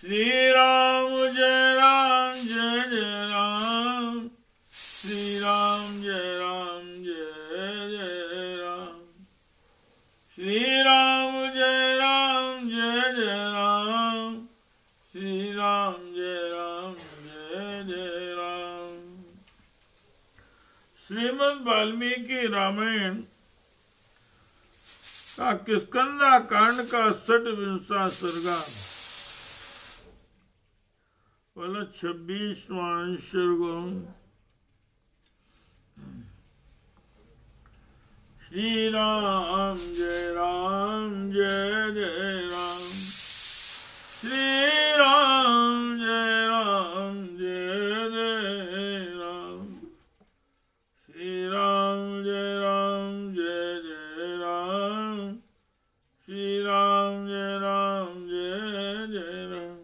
श्री राम जय राम जय जय राम, श्री राम जय राम जय जय राम, श्री राम जय राम जय जय राम, श्री राम जय राम जय जय राम। श्रीमद् वाल्मीकि रामायण का किष्किंधा कांड का 26वां सर्गा वाला 26वां सर्गो। श्री राम जय जय राम, श्री राम जय जय राम, श्री राम जय जय राम, श्री राम जय जय राम।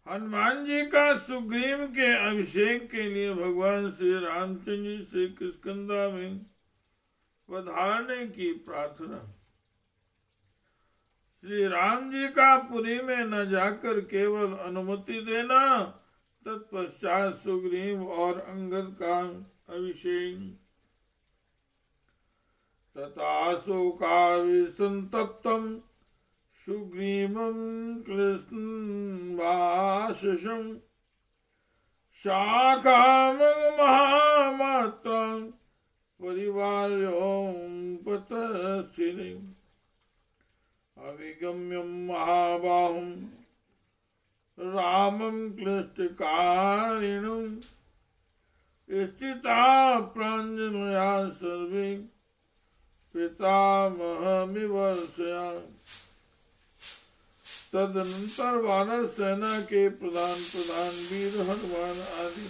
हनुमान जी का सुग्रीव के अभिषेक के लिए भगवान श्री रामचंद्र जी से किष्किंधा में पधारने की प्रार्थना। श्री राम जी का पुरी में न जाकर केवल अनुमति देना, तत्पश्चात सुग्रीव और अंगद का अभिषेक। तथा शोकाविसंतप्तं सुग्रीवं क्लिष्टवाससं शाखामहामात्रं परिवार्योपतस्थितिम् अभिगम्य महाबाहुं रामं क्लिष्टकारिणं स्थिता प्राञ्जलया सर्वे पितामहमिवर्षया। तदनंतर वानर सेना के प्रधान वीर हनुमान आदि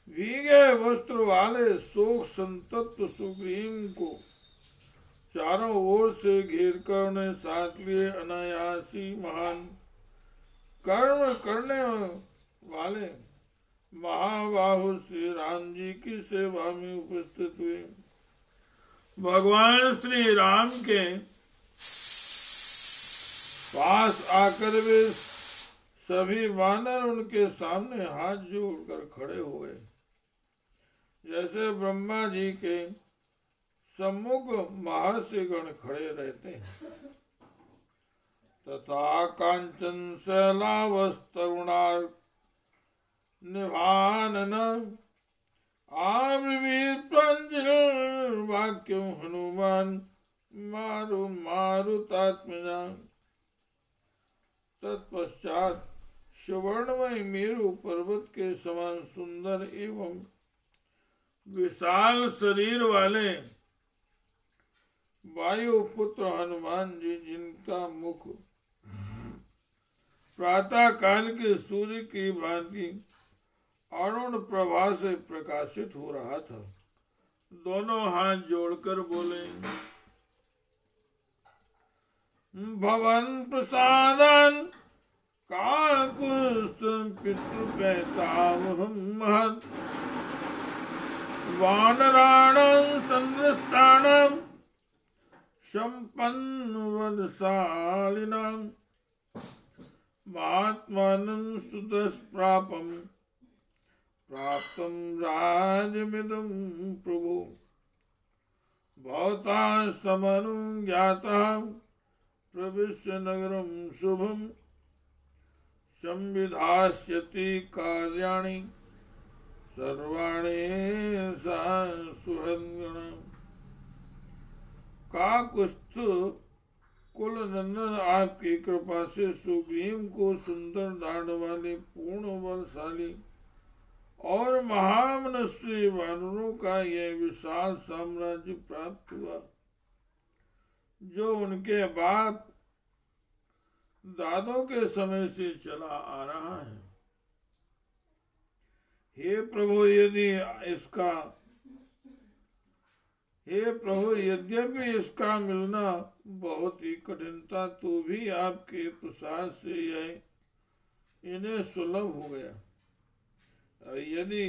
भीगे वस्त्र वाले शोक संतप्त सुग्रीव को चारों ओर से घेर कर उन्हें साथ लिए अनायासी महान कर्म करने वाले महाबाहु श्री राम जी की सेवा में उपस्थित हुए। भगवान श्री राम के पास आकर वे सभी वानर उनके सामने हाथ जोड़कर खड़े हो गए, जैसे ब्रह्मा जी के सम्मुख महर्षि गण खड़े रहते हैं। तथा कांचन शैलावस्तरुणार निभानन वाक्यम हनुमान मारुतात्मजा। तत्पश्चात सुवर्णमय मेरु पर्वत के समान सुंदर एवं विशाल शरीर वाले वायुपुत्र हनुमान जी, जिनका मुख प्रातः काल के सूर्य की भांति अरुण प्रभा से प्रकाशित हो रहा था, दोनों हाथ जोड़कर बोले, भवन प्रसादन काकुस्त पितृपैतामहं महत् वानराणां संदृष्टानां सम्पन्नवलशालिनां महात्मानं सुदुष्प्रापं प्राप्तं राज्यमिदं प्रभो भवता समनुज्ञातः प्रविश्य नगरं शुभं संविधास्यति कार्याणि सर्वाणि सुहृद्गणम्। काकुस्थ कुल नंदन आपकी कृपा से सुग्रीव को सुंदर दाढ़ वाले पूर्ण बलशाली और महामनस्वी वानरों का यह विशाल साम्राज्य प्राप्त हुआ, जो उनके बाप दादों के समय से चला आ रहा है। हे प्रभु, यद्यपि इसका मिलना बहुत ही कठिन था, तो भी आपके प्रसाद से यह इन्हें सुलभ हो गया। यदि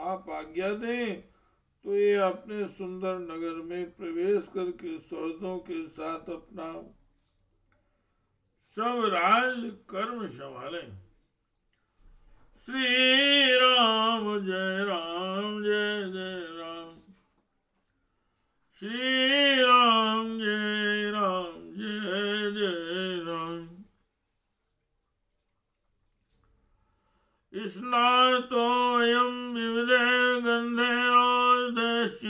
आप आज्ञा दें तो ये अपने सुंदर नगर में प्रवेश करके सौदों के साथ अपना सब राज कर्म संभाले। श्री राम जय राम जय जय राम, श्री राम जय जय राम। स्नातोऽयं विविधैर्गन्धैर्औषधैश्च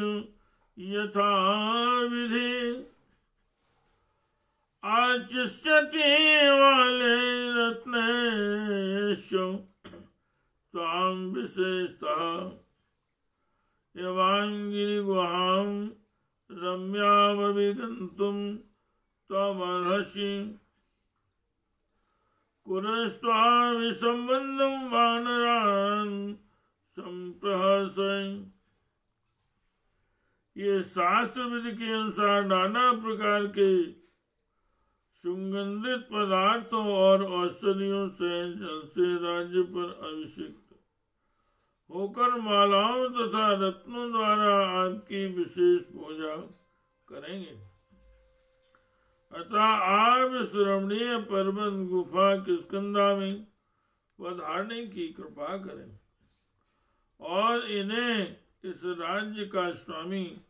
यथा विधि, आचिष्यति वालैर्रत्नैश्च त्वां विशेषतः। यवाङ्गिरिगुहां रम्यामभिगन्तुं त्वमर्हसि, कुरस्त्वामि सम्बन्धं वानरान् संप्रहर्षन्। ये शास्त्र विधि के अनुसार नाना प्रकार के सुगंधित पदार्थों और औषधियों से जल से राज्य पर अभिषिक्त होकर मालाओं तथा रत्नों द्वारा आपकी विशेष पूजा करेंगे। अतः आप इस रमणीय पर्वत गुफा किष्किंधा में पधारने की कृपा करें और इन्हें इस राज्य का स्वामी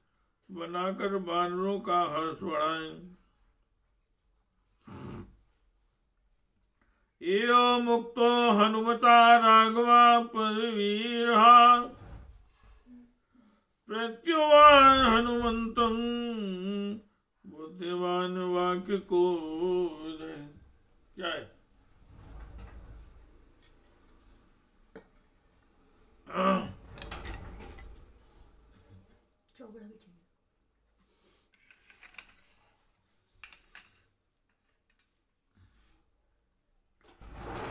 बनाकर वानरों का हर्ष बढ़ाएं। एवं मुक्तो हनुमता राघवा परवीरहा, प्रत्युवाच हनुमंतं बुद्धिमान वाक्य को। क्या है?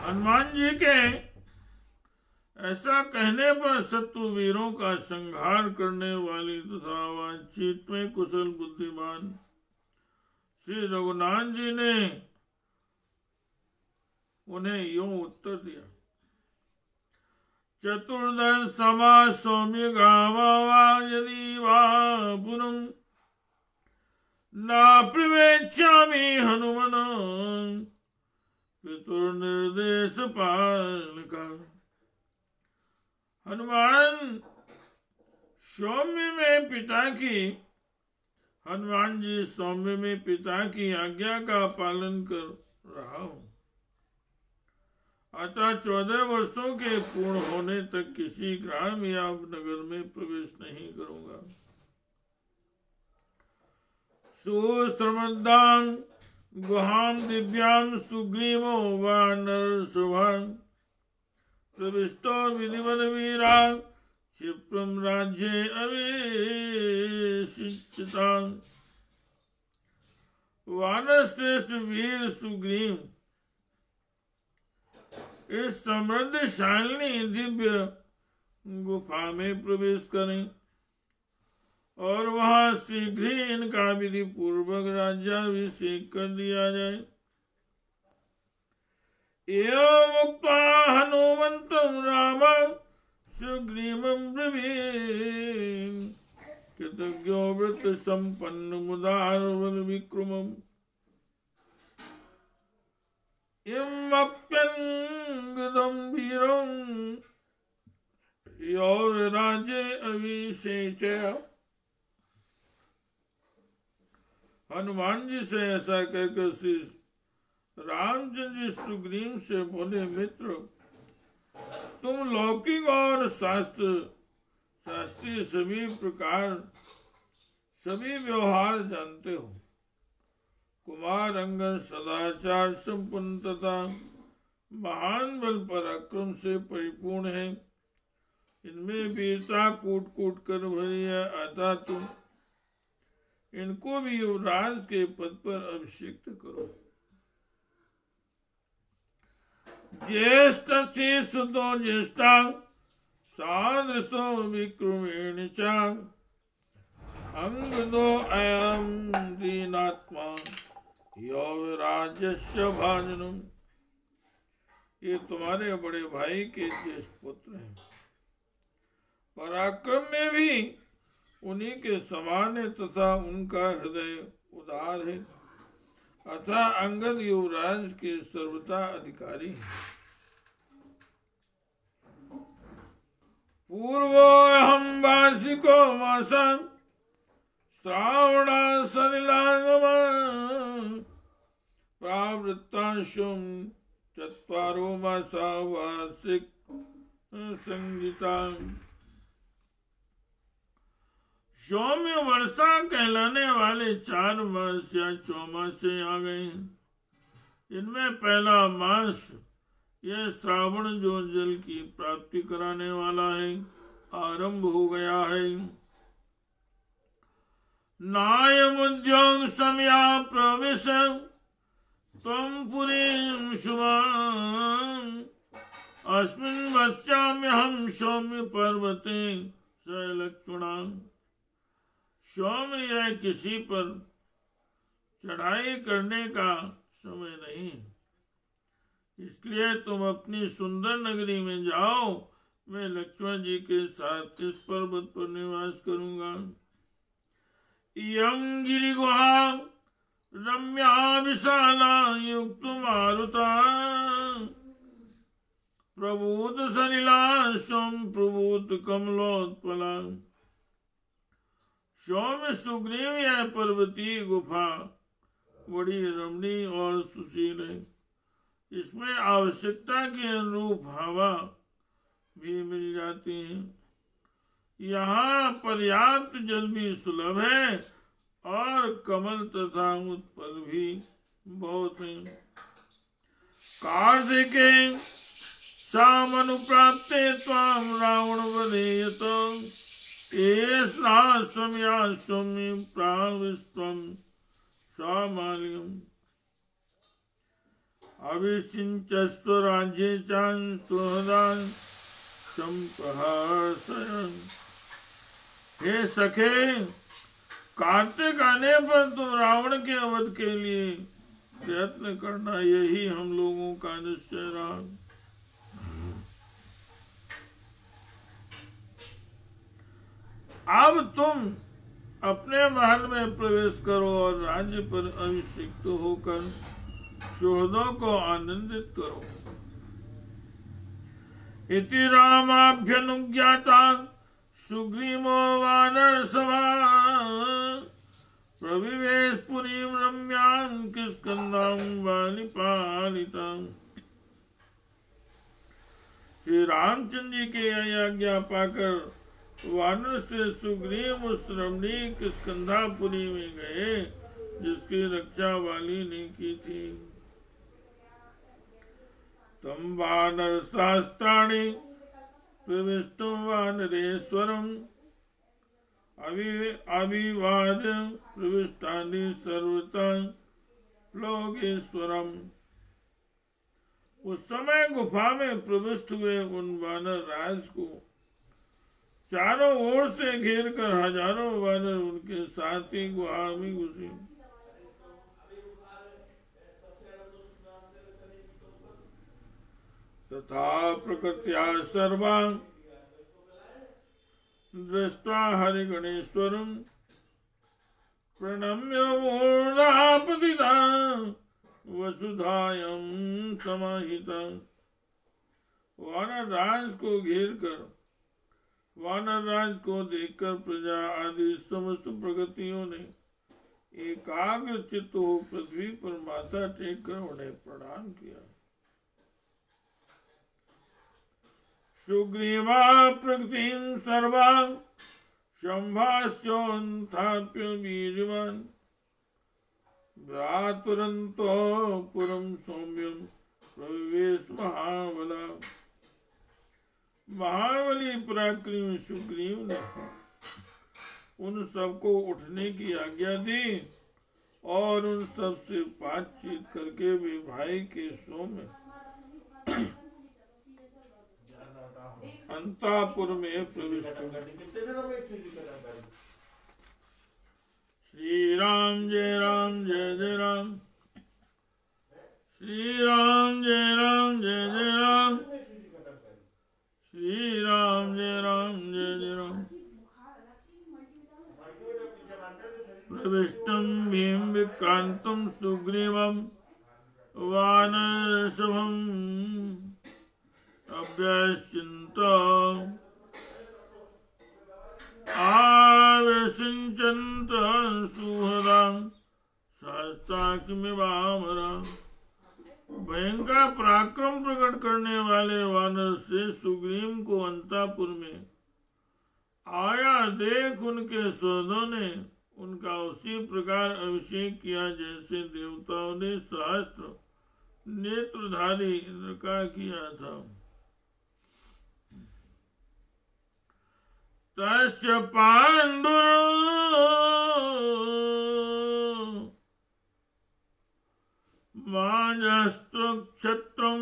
हनुमान जी के ऐसा कहने पर शत्रु वीरों का संहार करने वाली तथा बातचीत में कुशल बुद्धिमान श्री रघुनाथ जी ने उन्हें यूं उत्तर दिया। चतुर्दश समा सौम्य गावा यदि वा पुनः ना प्रवेश्यामि हनुमन पितुर्निर्देश पालका। हनुमान सौम्य में पिता की हनुमान जी सौम्य में पिता की आज्ञा का पालन कर रहा हूं, अतः 14 वर्षों के पूर्ण होने तक किसी ग्राम या नगर में प्रवेश नहीं करूंगा। सुश्रमदां गुहां दिव्यां सुग्रीवो वानर शुभां, प्रविष्टो विधिवद वीरा क्षिप्रम राज्ये अभिषिच्यतां। वानर श्रेष्ठ वीर सुग्रीव इस समृद्धशालिनी दिव्य गुफा में प्रवेश करें और वहां शीघ्र ही इनका विधि पूर्वक राज्याभिषेक कर दिया जाए। एवं उक्त्वा हनुमन्तं राम सुग्रीवं ब्रवीत्, कृतज्ञो व्रत संपन्न मुदार बल विक्रमम्। इमप्यङ्गदं वीरं यो राज्ये अभिषेच्य। हनुमान जी से ऐसा कहकर श्री रामचंद्र जी सुग्रीव से बोले, मित्र तुम लौकिक और शास्त्रीय सभी व्यवहार जानते हो। कुमार अंगद सदाचार संपन्न तथा महान बल पराक्रम से परिपूर्ण है, इनमें वीरता कूट कूट कर भरी है। अतः तुम इनको भी युवराज के पद पर अभिषिक्त करो। ज्येष्ठ सुतो ज्येष्ठा सादृशो विक्रमेण च, अंगदो अयं दीनात्मा युवराजस्य भाजनम्। ये तुम्हारे बड़े भाई के ज्येष्ठ पुत्र हैं, पराक्रम में भी उन्हीं के समान है तथा उनका हृदय उदार है, अतः अंगद युवराज के सर्वथा अधिकारी हैं। पूर्वो अहम वार्षिको मासा श्रावणा सलिलागम प्रावृत्तांशुम चत्वारो मासा वार्षिक संगीता। सौम्य वर्षा कहलाने वाले 4 मास या चौमासे आ गए हैं। इनमें पहला मास यह श्रावण जो जल की प्राप्ति कराने वाला है आरंभ हो गया है। नायम उद्योग समया प्रविश त्वं पुरीं शुभां अस्मिन् वत्स्याम्यहं सौम्य पर्वते शैलक्षुणा। सौम्य यह किसी पर चढ़ाई करने का समय नहीं, इसलिए तुम अपनी सुंदर नगरी में जाओ। मैं लक्ष्मण जी के साथ इस पर्वत पर निवास करूंगा। इयं गिरि गुहा रम्या विशाला युक्त मारुता प्रभूत सलिला सोम प्रभूत कमलोत्पला। सौम्य सुग्रीव यह पर्वतीय गुफा बड़ी रमणीय और सुशील है। इसमें आवश्यकता के अनुरूप हवा भी मिल जाती है। यहाँ पर्याप्त जल भी सुलभ है और कमल तथा उत्पल भी बहुत है। कार्तिके सामनुप्राप्ते त्वां रावण वधेयत एस्नास्वम्या सौम्य प्राविस्त्वं स्वामाल्यम् अभिषिञ्चस्व राज्ये चां सुहृदान् संप्रहर्षयन्। हे सखे, कार्तिक आने पर तुम रावण के वध के लिए प्रयत्न करना, यही हम लोगों का निश्चय रहा। अब तुम अपने महल में प्रवेश करो और राज्य पर अभिषिक्त होकर सुहृदों को आनंदित करो। इति रामाभ्यनुज्ञाता सुग्रीवो वानर सभा प्रविवेश पुरीं रम्यां किष्किंधां वानिपालितां। श्री रामचंद्र जी की आज्ञा पाकर वानर से सुग्रीव उस रमणीय किष्किंधापुरी में गए जिसकी रक्षा वाली ने की थी। तम वानर शास्त्राणि प्रविष्टुम वानरेश्वरम अभिवाद्य प्रविष्टानि सर्वथा लोकेश्वरम। उस समय गुफा में प्रविष्ट हुए उन वानर राज को चारों ओर से घेर कर हजारों वानर उनके साथ ही गुहा में घुसे। तथा प्रकृत्या सर्वा दृष्ट्वा हरिगणेश्वरं प्रणम्य मूर्धापतिता वसुधायं समाहिता। वानर राज को घेर कर वानर राज को देखकर प्रजा आदि समस्त प्रगतियों ने एकाग्र चित्त हो पृथ्वी पर माथा टेक कर उन्हें प्रणाम किया। सुग्रीवा प्रकृतिं सर्वा शंभास्योन्थाप्य वीर्यवान् भ्रातुरन्तो पुरं सौम्यं प्रविवेश महाबला। महाबली पराक्रमी सुग्रीव ने उन सबको उठने की आज्ञा दी और उन सब से बातचीत करके वे भाई के सौम्य अंतापुर में प्रविष्ट हुए। श्री राम जय राम जय जय राम, श्री राम जय राम जय जय राम, श्री राम जय राम जय जय राम। प्रविष्टं भीम विक्रांतं सुग्रीवं वानरसभम् अभ्यसिंच आवेशिंचन्त सुहृदां शास्त्राक्षिमिवामरा। भयंकर पराक्रम प्रकट करने वाले वानर से सुग्रीव को अंतापुर में आया देख उनके सौदों ने उनका उसी प्रकार अभिषेक किया जैसे देवताओं ने सहस्त्र नेत्रधारी इंद्र का किया था। तस्य पांडुर माजस्त्रक्षत्रं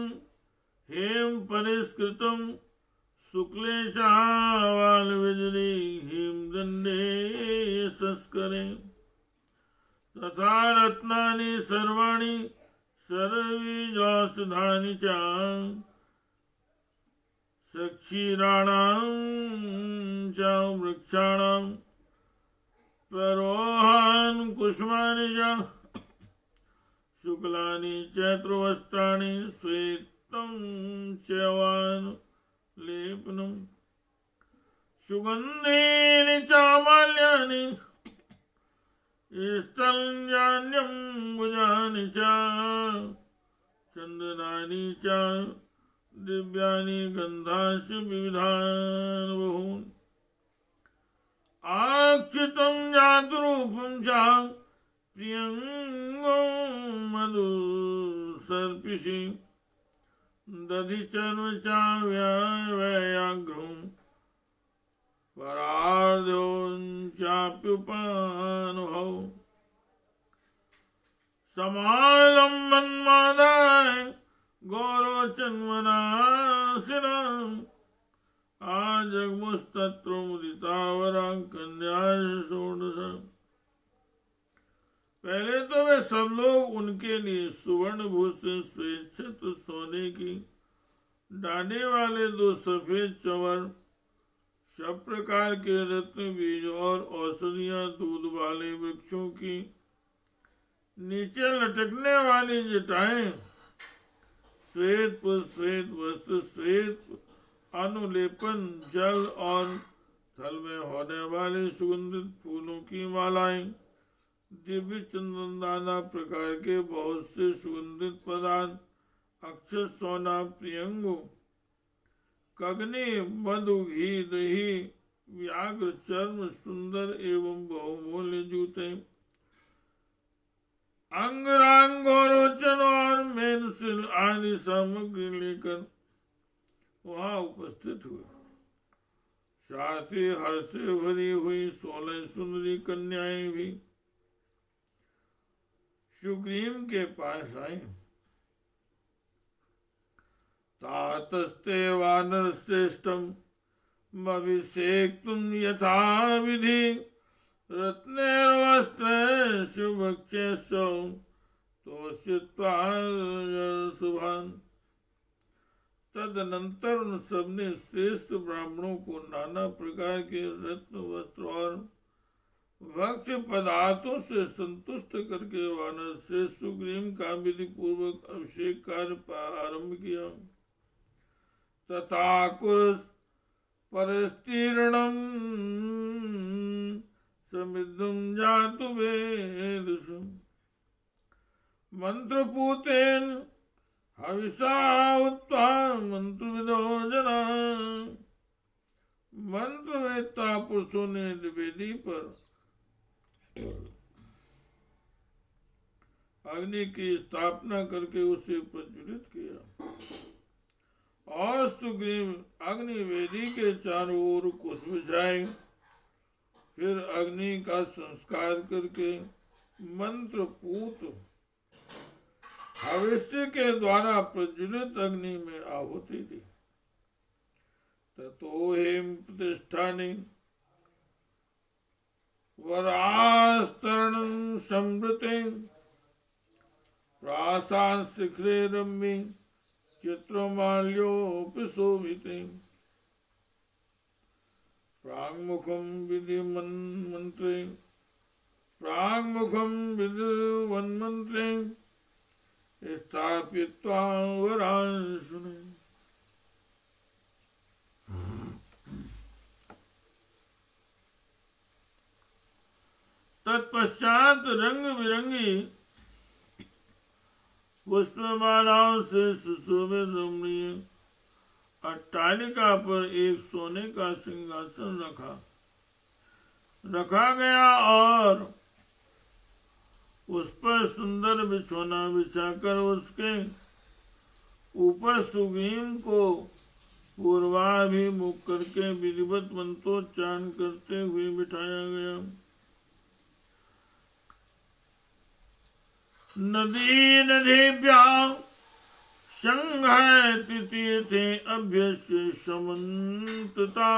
हेम परिष्कृतं शुक्लेशावालविजरी हेमदंडे संस्करे तथा रत्नानि सर्वाणि सर्वीजौषधानि च सक्षीराणां च वृक्षाणां प्ररोहान् कुसुमानि च शुक्लानि चैत्रवस्त्राणि श्वेतं च्यवान् लेपनं सुगन्धेन चामाल्यानि स्थल्यान्यम्बुजानि च चन्दनानि च दिव्यानि गन्धांश्च विविधान् बहून् आक्षितं जातरूपं च प्रियंगो मधुसर्पिषि दधिचर्म चाव्याघ्रं परार्धोऽप्युपानुभौ समालम्बन्मादाय गौरोचन्वनासिनम् आजग्मुस्तत्र मुदितावरा कन्या षोडश। पहले तो वे सब लोग उनके लिए सुवर्ण भूषण श्वेत सोने की डांडे वाले 2 सफेद चंवर सब प्रकार के रत्न बीज और औषधियां दूध वाले वृक्षों की नीचे लटकने वाली जटाएं श्वेत वस्त्र श्वेत अनुलेपन जल और थल में होने वाले सुगंधित फूलों की मालाएं दिव्य चंदन नाना प्रकार के बहुत से सुगंधित पदार्थ अक्षर सोना प्रियंगु कगनी मधु घी दही व्याघ्र चर्म सुंदर एवं बहुमूल्य जूते अंगरांगोरोचन और मेनसिल आदि सामग्री लेकर वहां उपस्थित हुए। साथ ही हर्ष से भरी हुई 16 सुंदरी कन्याएं भी सुग्रीव के पास आई। तातस्ते वानर श्रेष्ठम अभिषेक्तुम यथा विधि रत्नैर्वस्त्रैश्च भक्ष्यैश्च तोषित्वा शुभान्। तदनंतर उन सबने श्रेष्ठ ब्राह्मणों को नाना प्रकार के रत्न वस्त्र और भक्ष्य पदार्थों से संतुष्ट करके वानर से सुग्रीव का विधि पूर्वक अभिषेक कार्य आरंभ किया। तथा कुरुस परिस्तीर्णं समिद्धं जातु वेदसु मंत्रपूतेन हविषा उत्वा मंत्रविदो जना। मंत्रवेत्ता पुरुषों ने वेदी पर अग्नि की स्थापना करके उसे प्रज्वलित किया और सुग्रीव अग्नि वेदी के चारों ओर कुश बिछाए। फिर अग्नि का संस्कार करके मंत्रपूत भविष्य के द्वारा प्रज्वलित अग्नि में आहुति दी। ततो हेम प्रतिष्ठाने वरास्तरणं संवृते प्रासाद शिखरे रम्ये चित्रमाल्योऽपि शोभिते प्राङ्मुखं विधि मंत्रे प्राग्मुखं विद्वन्मन्त्रे स्थापयित्वा वरांसुने। तत्पश्चात रंग बिरंगी पुष्पमालाओं से सुशोभित रमणीय अट्टालिका पर एक सोने का सिंहासन रखा गया और उस पर सुंदर बिछौना बिछाकर उसके ऊपर सुग्रीव को पूर्वाभिमुख करके विधिवत मंत्रोच्चारण करते हुए बिठाया गया। नदी नदीभ्यां संघयति तीर्थे अभ्यस्य समन्तता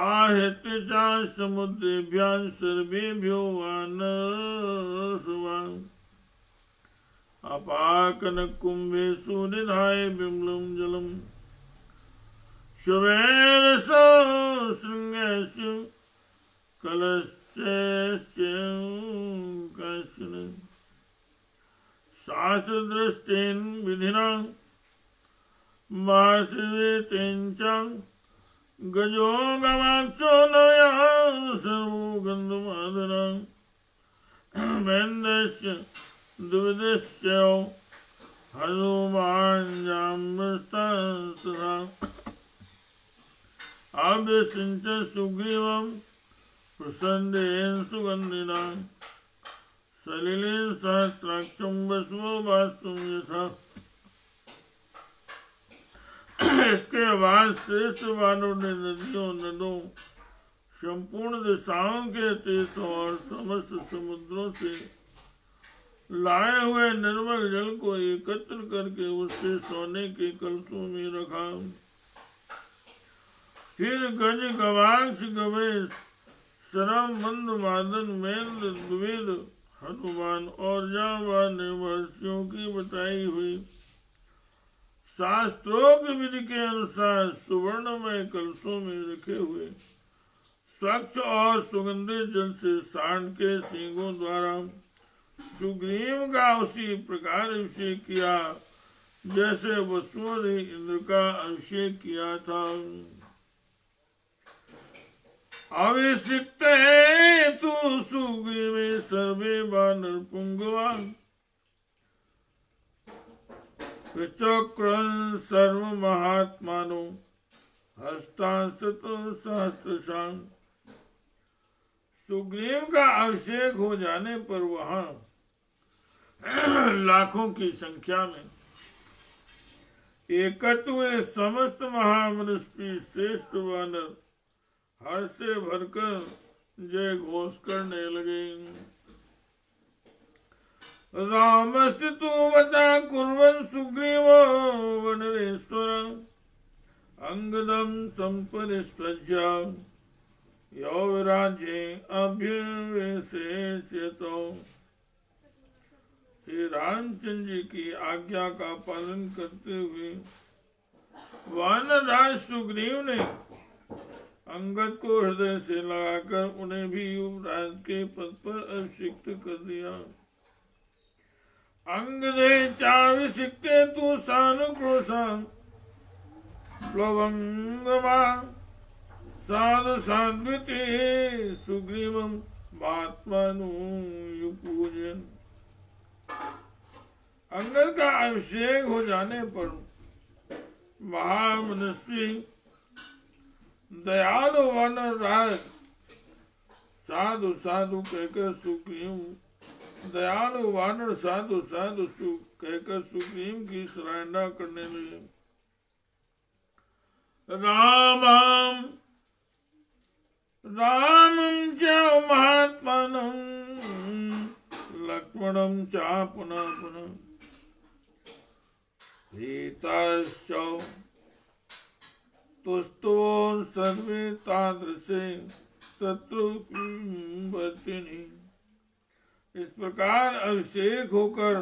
आहत्य च समुद्रेभ्यां सर्वेभ्यो वानरसुवां अपाकन कुंभेषु निधाय विमलं जलम् शुभैरसो शृंगेषु कलश्चैश्चैकश्चन शास्त्रदृष्टेन विधिना मासवेतेन च गजो गवाक्षो नया सर्वो गन्धमादना वेन्दस्य द्विदश्च हनुमान्यामस्तथा आभ्यसिञ्च सुग्रीवम् प्रसन्नेन सुगन्धिना सलिलेन सहस्राक्षं वसवो वास्तुं यथा। इसके बाद श्रेष्ठ वानरों ने नदियों नदों संपूर्ण दिशाओं के तीर्थों और समस्त समुद्रों से लाए हुए निर्मल जल को एकत्र करके उससे सोने के कलशों में रखा। फिर गज गवाक्ष गवेश शरम मंद मादन मेन्द्र द्विवेद हनुमान और जांबान ने महर्षियों की बताई हुई शास्त्रोक्त विधि के अनुसार सुवर्णमय कलशों में रखे हुए स्वच्छ और सुगंधित जल से सांड के सींगों द्वारा सुग्रीव का उसी प्रकार अभिषेक किया जैसे वसुओं ने इंद्र का अभिषेक किया था। अभिषिक्ते तु सुग्रीवे सर्वे वानर पुंगवा विचक्रं सर्व महात्मानो हस्तांस्तु सहस्त्रशां। सुग्रीव का अभिषेक हो जाने पर वहां लाखों की संख्या में एकत्र हुए समस्त महामनुष्य श्रेष्ठ वानर हर्ष से भरकर जय घोष करने लगे। रामस्तितु वचा कुर्वन् सुग्रीवो वनरेश्वरं अंगदं संपरिष्वज्य यो विराजे अभ्यवेशे चेतो। श्री रामचंद्र जी की आज्ञा का पालन करते हुए वानर राज सुग्रीव ने अंगद को हृदय से लगाकर उन्हें भी युवराज के पद पर अभिषिक्त कर दिया। अंगदे चाभिषिक्ते तु सानुक्रोशं प्लवंगमा साधु साध्विते सुग्रीवं महात्मानुयुपूजयन्। अंगद का अभिषेक हो जाने पर महामनस्वी दयालु वानर राज साधु साधु कहकर सुग्रीव दयालु वानर साधु साधु कहकर सुग्रीव की सराहना करने लगे। रामं च महात्मानं लक्ष्मणं च पुनः पुनः सीताश्च तुष्टो सर्वे तादृशे तत्वर्तिनि। इस प्रकार अभिषेक होकर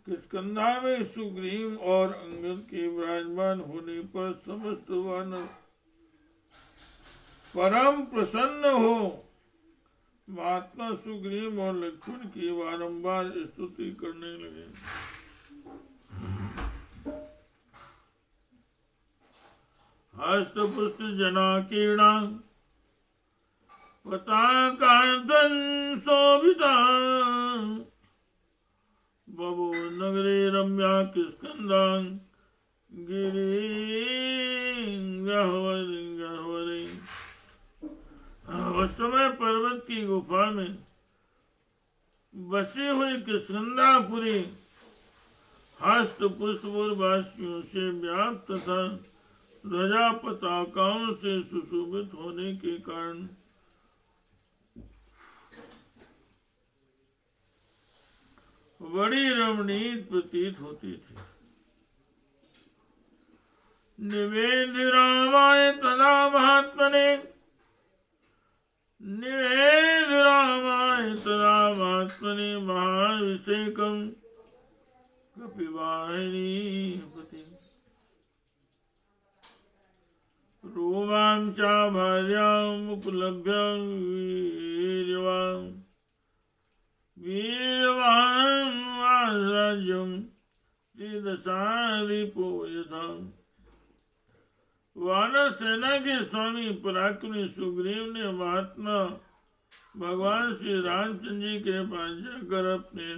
किष्किंधा में सुग्रीव और अंगद के विराजमान होने पर समस्त वानर परम प्रसन्न हो महात्मा सुग्रीव और लक्ष्मण की बारंबार स्तुति करने लगे। हस्त पुष्ट जना कीर्णा पताका शोभिता बभो नगरे रम्या किष्किंधा गिरि गह्वरे। उस समय पर्वत की गुफा में बसी हुई किष्किंधापुरी हस्त पुष्प और वासियों से व्याप्त तथा ध्वजा पताकाओं से सुशोभित होने के कारण बड़ी रमणीय प्रतीत होती थी। निवेद रामाय तदा महात्मने महाभिषेकम कपिवाहिनीपति रोमांचा भार्यामुपलभ्य वीर्यवान् राज्यं त्रिदशारिपो यथा। वानर सेना के स्वामी पराक्रमी सुग्रीव ने महात्मा भगवान श्री रामचंद्र जी के पास जाकर अपने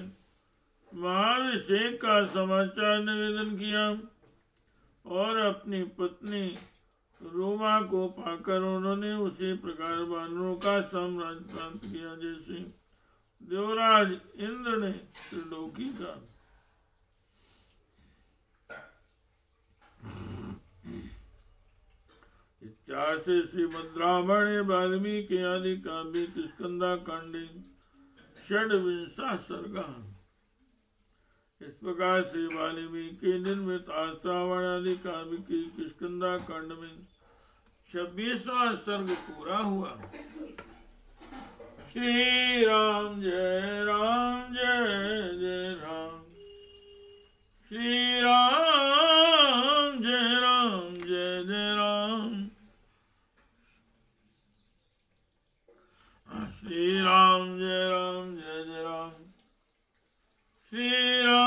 महाभिषेक का समाचार निवेदन किया और अपनी पत्नी रोमा को पाकर उन्होंने उसी प्रकार वानरों का साम्राज्य प्राप्त किया जैसे देवराज इंद्र ने त्रिलोकी का। इत्यासे श्रीमद् रामायणे वाल्मीकि आदि काव्ये किष्किंधा कांडे षड्विंशः सर्गः। इस प्रकार से वाल्मीकि निर्मित आश्रावण आदि काव्य की किष्किंधा कांड में 26वां सर्ग पूरा हुआ। श्री राम जय जय राम। श्री राम जय जय राम। श्री राम जय जय राम। श्री राम